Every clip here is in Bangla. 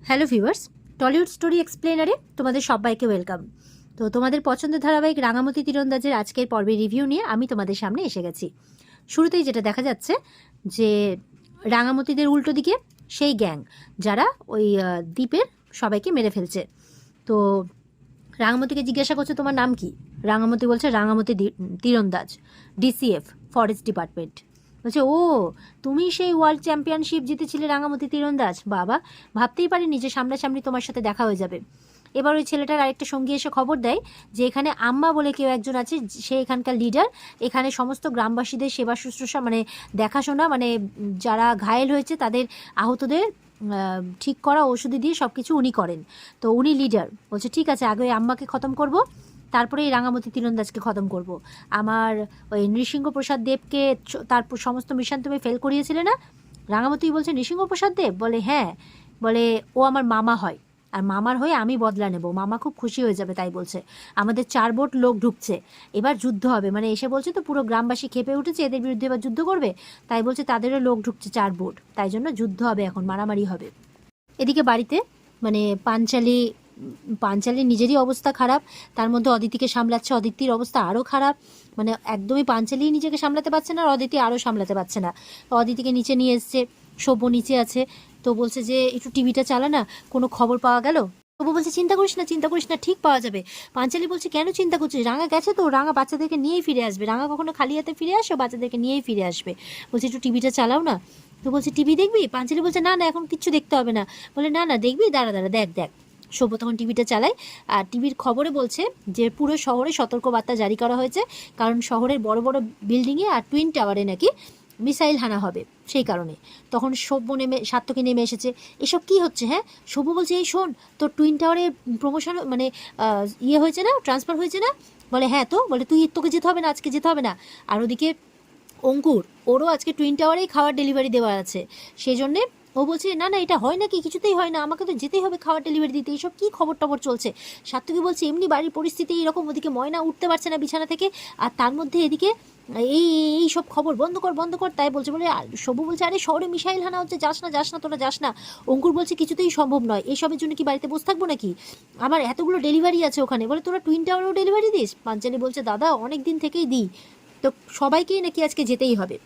হ্যালো ভিউয়ার্স, টলিউড স্টোরি এক্সপ্লেনারে তোমাদের সবাইকে ওয়েলকাম। তো তোমাদের পছন্দের ধারাবাহিক রাঙামতি তীরন্দাজের আজকের পর্বের রিভিউ নিয়ে আমি তোমাদের সামনে এসে গেছি। শুরুতেই যেটা দেখা যাচ্ছে যে রাঙামতিদের উল্টো দিকে সেই গ্যাং যারা ওই দ্বীপের সবাইকে মেরে ফেলছে। তো রাঙামতিকে জিজ্ঞাসা করছে তোমার নাম কি? রাঙামতি বলছে রাঙামতি তীরন্দাজ, ডিসিএফ, ফরেস্ট ডিপার্টমেন্ট। বলছে ও, তুমি সেই ওয়ার্ল্ড চ্যাম্পিয়নশিপ জিতেছিলে রাঙামতি তীরন্দাজ, বাবা, ভাবতেই পারিনি যে সামনাসামনি তোমার সাথে দেখা হয়ে যাবে। এবার ওই ছেলেটার আরেকটা সঙ্গী এসে খবর দেয় যে এখানে আম্মা বলে কেউ একজন আছে, সে এখানকার লিডার, এখানে সমস্ত গ্রামবাসীদের সেবা শুশ্রূষা মানে দেখাশোনা, মানে যারা ঘায়েল হয়েছে তাদের আহতদের ঠিক করা, ওষুধি দিয়ে সব কিছু উনি করেন। তো উনি লিডার। বলছে ঠিক আছে, আগে ওই আম্মাকে খতম করব, তারপরে এই রাঙামতি তীরন্দাজকে খতম করব। আমার ওই নৃসিংহপ্রসাদ দেবকে তার সমস্ত মিশন তুমি ফেল করিয়েছিলে না? রাঙামতি বলছে নৃসিংহপ্রসাদ দেব? বলে হ্যাঁ। বলে ও আমার মামা হয়, আর মামার হয়ে আমি বদলা নেব, মামা খুব খুশি হয়ে যাবে। তাই বলছে আমাদের 4 বোট লোক ঢুকছে, এবার যুদ্ধ হবে। মানে এসে বলছে তো পুরো গ্রামবাসী খেপে উঠেছে, এদের বিরুদ্ধে এবার যুদ্ধ করবে। তাই বলছে তাদেরও লোক ঢুকছে 4 বোট, তাই জন্য যুদ্ধ হবে, এখন মারামারি হবে। এদিকে বাড়িতে মানে পাঞ্চালি নিজেরই অবস্থা খারাপ, তার মধ্যে অদিতিকে সামলাচ্ছে, অদিতির অবস্থা আরও খারাপ। মানে একদমই পাঞ্চালি নিজেকে সামলাতে পারছে না, আর অদিতি আরও সামলাতে পারছে না। অদিতিকে নিচে নিয়ে এসছে, সব্য নিচে আছে। তো বলছে যে একটু টিভিটা চালা না, কোনো খবর পাওয়া গেল? সব্য বলছে চিন্তা করিস না, চিন্তা করিস না, ঠিক পাওয়া যাবে। পাঞ্চালি বলছে কেন চিন্তা করছিস? রাঙা গেছে তো, রাঙা বাচ্চাদেরকে নিয়েই ফিরে আসবে। রাঙা কখনো খালি হাতে ফিরে আসো? বাচ্চাদেরকে নিয়েই ফিরে আসবে। বলছে একটু টিভিটা চালাও না। তো বলছে টিভি দেখবি? পাঞ্চালি বলছে না না, এখন কিচ্ছু দেখতে হবে না। বলে না না দেখবি, দাঁড়া দাঁড়া, দেখ দেখ। সব্য তখন টিভিটা চালায়, আর টিভির খবরে বলছে যে পুরো শহরে সতর্কবার্তা জারি করা হয়েছে, কারণ শহরের বড় বড় বিল্ডিংয়ে আর টুইন টাওয়ারে নাকি মিসাইল হানা হবে, সেই কারণে। তখন সব্য সাত্তকী নেমে এসেছে। এসব কি হচ্ছে? হ্যাঁ, সব্য বলছে এই শোন, তোর টুইন টাওয়ারে প্রমোশন মানে ইয়ে হয়েছে না, ট্রান্সফার হয়েছে না? বলে হ্যাঁ। তো বলে তোকে যেতে হবে না, আজকে যেতে হবে না। আর ওদিকে অঙ্কুর, ওরও আজকে টুইন টাওয়ারেই খাবার ডেলিভারি দেওয়া আছে, সেই জন্যে ও বলছে না না, এটা হয় নাকি? কিছুতেই হয় না, আমাকে তো যেতেই হবে খাবার ডেলিভারি দিতে। এইসব কী খবর টবর চলছে? সাত্তকী বলছে এমনি বাড়ির পরিস্থিতি এরকম, ওদিকে ময়না উঠতে পারছে না বিছানা থেকে, আর তার মধ্যে এদিকে এই এই সব খবর বন্ধ কর বন্ধ কর। তাই বলছে। বলে সবু বলছে আরে শহরে মিসাইল হানা হচ্ছে, যাস না যাস না, তোরা যাস না। অঙ্কুর বলছে কিছুতেই সম্ভব নয়, এইসবের জন্য কি বাড়িতে বসে থাকবো নাকি? আমার এতগুলো ডেলিভারি আছে ওখানে। বলে তোরা টুইন টাওয়ারেও ডেলিভারি দিস? পাঞ্চালি বলছে দাদা অনেক দিন থেকেই দিই, তো সবাইকেই নাকি আজকে যেতেই হবে,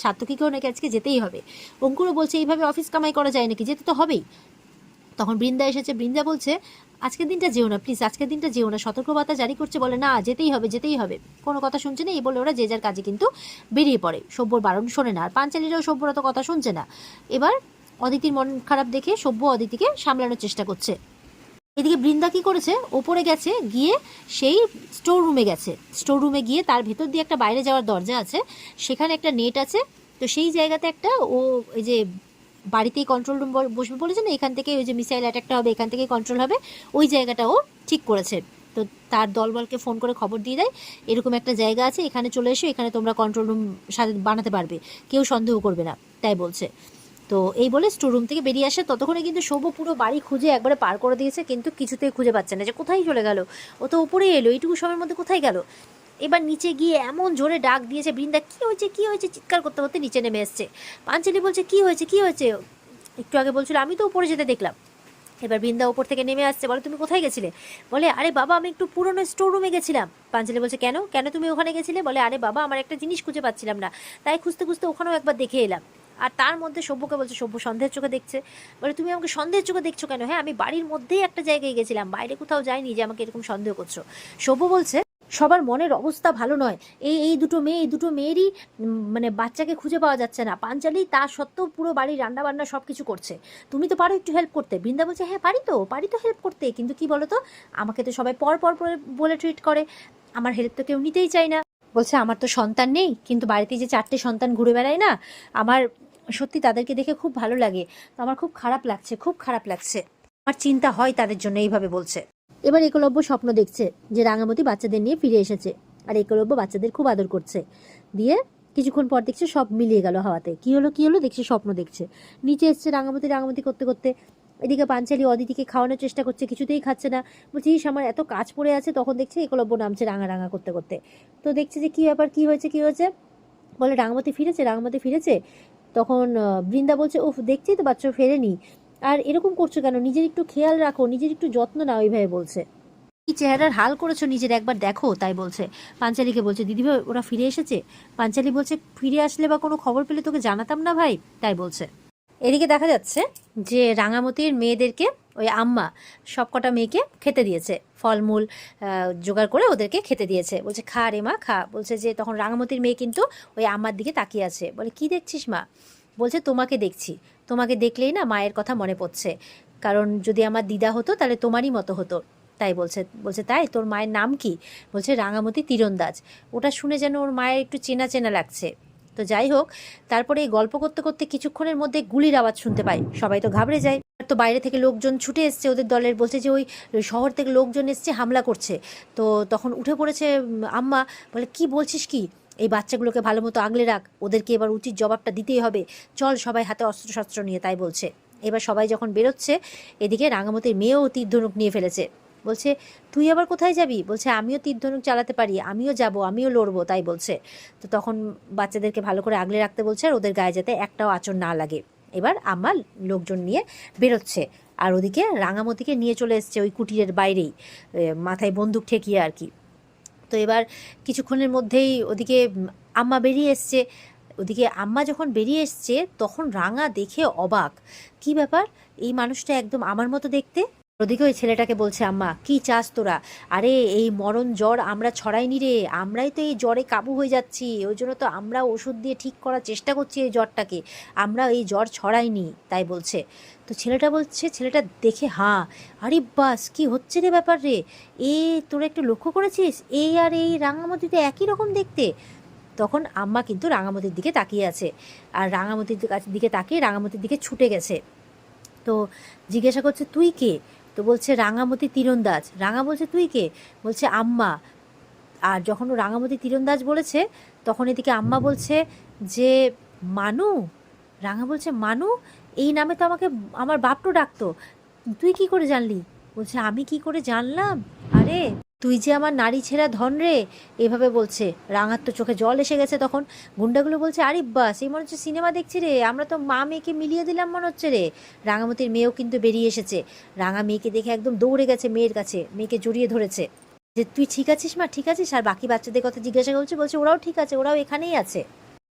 সাত্তকীকেও নাকি আজকে যেতেই হবে। অঙ্কুরও বলছে এইভাবে অফিস কামাই করা যায় নাকি, যেতে তো হবেই। তখন বৃন্দা এসেছে, বৃন্দা বলছে আজকের দিনটা যেও না প্লিজ, আজকের দিনটা যেও না, সতর্কবার্তা জারি করছে। বলে না যেতেই হবে যেতেই হবে, কোনো কথা শুনছে না। এই বলে ওরা যে যার কাজে কিন্তু বেরিয়ে পড়ে। সব্যর বারণ শোনে না, আর পাঞ্চালিরাও সব্যর তো কথা শুনছে না। এবার অদিতির মন খারাপ দেখে সব্য অদিতিকে সামলানোর চেষ্টা করছে। এদিকে বৃন্দা কি করেছে, ওপরে গেছে, গিয়ে সেই স্টোর রুমে গেছে। স্টোর রুমে গিয়ে তার ভেতর দিয়ে একটা বাইরে যাওয়ার দরজা আছে, সেখানে একটা নেট আছে। তো সেই জায়গাতে একটা ও এই যে বাড়িতেই কন্ট্রোল রুম বসবে বলেছে না, এখান থেকে ওই যে মিসাইল অ্যাটাকটা হবে এখান থেকেই কন্ট্রোল হবে, ওই জায়গাটা ও ঠিক করেছে। তো তার দলবলকে ফোন করে খবর দিয়ে দেয় এরকম একটা জায়গা আছে, এখানে চলে এসো, এখানে তোমরা কন্ট্রোল রুম সাথে বানাতে পারবে, কেউ সন্দেহ করবে না, তাই বলছে। তো এই বলে স্টোর রুম থেকে বেরিয়ে আসে। ততক্ষণে কিন্তু সবু পুরো বাড়ি খুঁজে একবারে পার করে দিয়েছে, কিন্তু কিছুতেই খুঁজে পাচ্ছে না যে কোথায় চলে গেল। ও তো উপরেই এলো, এইটুকু সময়ের মধ্যে কোথায় গেল? এবার নিচে গিয়ে এমন জোরে ডাক দিয়েছে বৃন্দা, কী হয়েছে কী হয়েছে, চিৎকার করতে করতে নিচে নেমে এসছে। পাঞ্চালি বলছে কী হয়েছে কী হয়েছে, একটু আগে বলছিল আমি তো উপরে যেতে দেখলাম। এবার বৃন্দা ওপর থেকে নেমে আসছে। বলে তুমি কোথায় গেছিলে? বলে আরে বাবা আমি একটু পুরনো স্টোর রুমে গেছিলাম। পাঞ্চালি বলছে কেন কেন তুমি ওখানে গেছিলে? বলে আরে বাবা আমার একটা জিনিস খুঁজে পাচ্ছিলাম না, তাই খুঁজতে খুঁজতে ওখানেও একবার দেখে এলাম। আর তার মধ্যে সব্যকে বলছে, সব্য সন্দেহের চোখে দেখছে। বলে তুমি আমাকে সন্দেহের চোখে দেখছো কেন? হ্যাঁ আমি বাড়ির মধ্যেই একটা জায়গায় গেছিলাম, বাইরে কোথাও যাইনি যে আমাকে এরকম সন্দেহ করছো। সব্য বলছে সবার মনের অবস্থা ভালো নয়, এই দুটো মেয়ে, এই দুটো মেয়েরই মানে বাচ্চাকে খুঁজে পাওয়া যাচ্ছে না। পাঞ্চালি তা সত্ত্বেও পুরো বাড়ির রান্না বান্না সব কিছু করছে, তুমি তো পারো একটু হেল্প করতে। বৃন্দা বলছে হ্যাঁ পারি তো হেল্প করতে, কিন্তু কি বলো তো, আমাকে তো সবাই পর পর বলে ট্রিট করে, আমার হেল্প তো কেউ নিতেই চায় না। বলছে আমার তো সন্তান নেই, কিন্তু বাড়িতে যে 4টে সন্তান ঘুরে বেড়ায় না, আমার সত্যি তাদেরকে দেখে খুব ভালো লাগে, তো আমার খুব খারাপ লাগছে, খুব খারাপ লাগছে, আমার চিন্তা হয় তাদের জন্য, এইভাবে বলছে। এবার একলব্য স্বপ্ন দেখছে যে রাঙামতি বাচ্চাদের নিয়ে ফিরে এসেছে, আর একলব্য বাচ্চাদের খুব আদর করছে। দিয়ে কিছুক্ষণ পর দেখছে সব মিলিয়ে গেল হাওয়াতে। কি হলো দেখছে স্বপ্ন দেখছে। নিচে এসছে রাঙামতি করতে করতে। এদিকে পাঞ্চালি অদিতিকে খাওয়ানোর চেষ্টা করছে, কিছুতেই খাচ্ছে না। বলছি ইস আমার এত কাজ পড়ে আছে। তখন দেখছে একলব্য নামছে রাঙা করতে করতে। তো দেখছে যে কী ব্যাপার, কী হয়েছে। বলে রাঙামতি ফিরেছে। তখন বৃন্দা বলছে উফ দেখছি তো বাচ্চা ফেরেনি। আর এরকম করছো কেন, নিজের একটু খেয়াল রাখো, নিজের একটু যত্ন নাও, এইভাবে বলছে। কি চেহারার হাল করেছো নিজের, একবার দেখো, তাই বলছে। পাঞ্চালীকে বলছে দিদিভাই ওরা ফিরে এসেছে। পাঞ্চালী বলছে ফিরে আসলে বা কোনো খবর পেলে তোকে জানাতাম না ভাই, তাই বলছে। এদিকে দেখা যাচ্ছে যে রাঙামতির মেয়েদেরকে ওই আম্মা সব কটা মেয়েকে খেতে দিয়েছে, ফলমূল জোগাড় করে ওদেরকে খেতে দিয়েছে। বলছে খা রে মা খা। বলছে যে তখন রাঙামতির মেয়ে কিন্তু ওই আম্মার দিকে তাকিয়ে আছে, বলে কি দেখছিস মা? বলছে তোমাকে দেখছি, তোমাকে দেখলেই না মায়ের কথা মনে পড়ছে, কারণ যদি আমার দিদা হতো তাহলে তোমারই মতো হতো, তাই বলছে। বলছে তাই, তোর মায়ের নাম কি? বলছে রাঙামতি তীরন্দাজ। ওটা শুনে যেন ওর মায়ের একটু চেনা চেনা লাগছে। তো যাই হোক, তারপরে এই গল্প করতে করতে কিছুক্ষণের মধ্যে গুলির আওয়াজ শুনতে পাই, সবাই তো ঘাবড়ে যায়। তো বাইরে থেকে লোকজন ছুটে এসছে ওদের দলের, বলছে যে ওই শহর থেকে লোকজন এসছে, হামলা করছে। তো তখন উঠে পড়েছে আম্মা, বলে কি বলছিস কি, এই বাচ্চাগুলোকে ভালো মতো আগলে রাখ, ওদেরকে এবার উচিত জবাবটা দিতেই হবে, চল সবাই হাতে অস্ত্রশস্ত্র নিয়ে, তাই বলছে। এবার সবাই যখন বেরোচ্ছে, এদিকে রাঙামতির মেয়েও তীর ধনুক নিয়ে ফেলেছে। বলছে তুই আবার কোথায় যাবি? বলছে আমিও তীর ধনুক চালাতে পারি, আমিও যাব, আমিও লড়বো, তাই বলছে। তো তখন বাচ্চাদেরকে ভালো করে আগলে রাখতে বলছে, আর ওদের গায়ে যাতে একটাও আঁচড় না লাগে। এবার আম্মা লোকজন নিয়ে বেরোচ্ছে, আর ওদিকে রাঙামতিকে নিয়ে চলে এসছে ওই কুটিরের বাইরেই, মাথায় বন্দুক ঠেকিয়ে আর কি। তো এবার কিছুক্ষণের মধ্যেই ওদিকে আম্মা বেরিয়ে এসছে। ওদিকে আম্মা যখন বেরিয়ে এসছে তখন রাঙা দেখে অবাক, কি ব্যাপার, এই মানুষটা একদম আমার মতো দেখতে। ওদিকে ওই ছেলেটাকে বলছে আম্মা কি চাস তোরা? আরে এই মরণ জ্বর আমরা ছড়াইনি রে, আমরাই তো এই জ্বরে কাবু হয়ে যাচ্ছি, ওই জন্য তো আমরা ওষুধ দিয়ে ঠিক করার চেষ্টা করছি এই জ্বরটাকে, আমরা এই জ্বর ছড়াইনি, তাই বলছে। তো ছেলেটা বলছে, ছেলেটা দেখে হাঁ, আরে বাস কি হচ্ছে রে ব্যাপার রে, এ তোরা একটু লক্ষ্য করেছিস এই আর এই রাঙামতিতে একই রকম দেখতে। তখন আম্মা কিন্তু রাঙামতির দিকে তাকিয়ে আছে, আর রাঙামতির দিকে তাকিয়ে রাঙামতির দিকে ছুটে গেছে। তো জিজ্ঞাসা করছে তুই কে? তো বলছে রাঙামতি তীরন্দাজ। রাঙা বলছে তুই কে? বলছে আম্মা। আর যখন ও রাঙামতি তীরন্দাজ বলেছে তখন এদিকে আম্মা বলছে যে মানু। রাঙা বলছে মানু, এই নামে তো আমাকে আমার বাপটো ডাকতো, তুই কি করে জানলি? বলছে আমি কি করে জানলাম, আরে তুই যে আমার নারী ছেঁড়া ধন রে, এভাবে বলছে। রাঙার তো চোখে জল এসে গেছে তখন। গুন্ডাগুলো বলছে আরে বাস, এই মনে হচ্ছে সিনেমা দেখছি রে, আমরা তো মা মেয়েকে মিলিয়ে দিলাম মনে হচ্ছে রে। রাঙামতির মেয়েও কিন্তু বেরিয়ে এসেছে। রাঙা মেয়েকে দেখে একদম দৌড়ে গেছে মেয়ের কাছে, মেয়েকে জড়িয়ে ধরেছে যে তুই ঠিক আছিস মা, ঠিক আছিস? আর বাকি বাচ্চাদের কথা জিজ্ঞাসা করছে, বলছে ওরাও ঠিক আছে, ওরাও এখানেই আছে।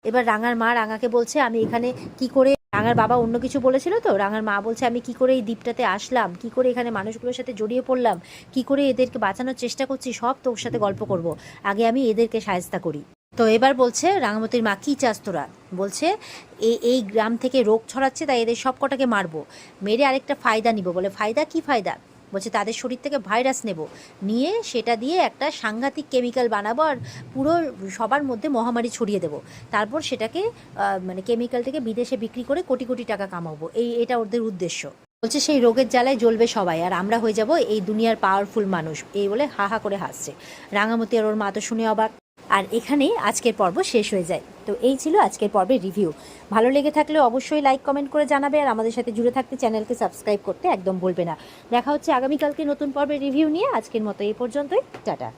এবার রাঙার মা রাঙাকে বলছে আমি এখানে কি করে, রাঙার বাবা অন্য কিছু বলেছিল, তো রাঙার মা বলছে আমি কি করে এই দ্বীপটাতে আসলাম, কি করে এখানে মানুষগুলোর সাথে জড়িয়ে পড়লাম, কি করে এদেরকে বাঁচানোর চেষ্টা করছি, সব তোর সাথে গল্প করব, আগে আমি এদেরকে সাহায্য করি। তো এবার বলছে রাঙামতির মা কী চাস তোরা? বলছে এই গ্রাম থেকে রোগ ছড়াচ্ছে, তাই এদের সব কটাকে মারবো, মেরে আরেকটা ফায়দা নিব। বলে ফায়দা? কি ফায়দা? বলছে তাদের শরীর থেকে ভাইরাস নেব, নিয়ে সেটা দিয়ে একটা সাংঘাতিক কেমিক্যাল বানাবো, আর পুরো সবার মধ্যে মহামারী ছড়িয়ে দেবো, তারপর সেটাকে মানে কেমিক্যালটাকে বিদেশে বিক্রি করে কোটি কোটি টাকা কামাবো, এটা ওদের উদ্দেশ্য। বলছে সেই রোগের জ্বালায় জ্বলবে সবাই, আর আমরা হয়ে যাব এই দুনিয়ার পাওয়ারফুল মানুষ, এই বলে হা হা করে হাসছে। রাঙামতি আর ওর মা তো শুনে অবাক। আর এখানেই আজকের পর্ব শেষ হয়ে যায়। তো এই ছিল আজকের পর্বের রিভিউ। ভালো লেগে থাকলে অবশ্যই লাইক কমেন্ট করে জানাবে, আর আমাদের সাথে জুড়ে থাকতে চ্যানেলকে সাবস্ক্রাইব করতে একদম ভুলবে না। দেখা হচ্ছে আগামীকালকে নতুন পর্বের রিভিউ নিয়ে। আজকের মতো এই পর্যন্তই, টাটা।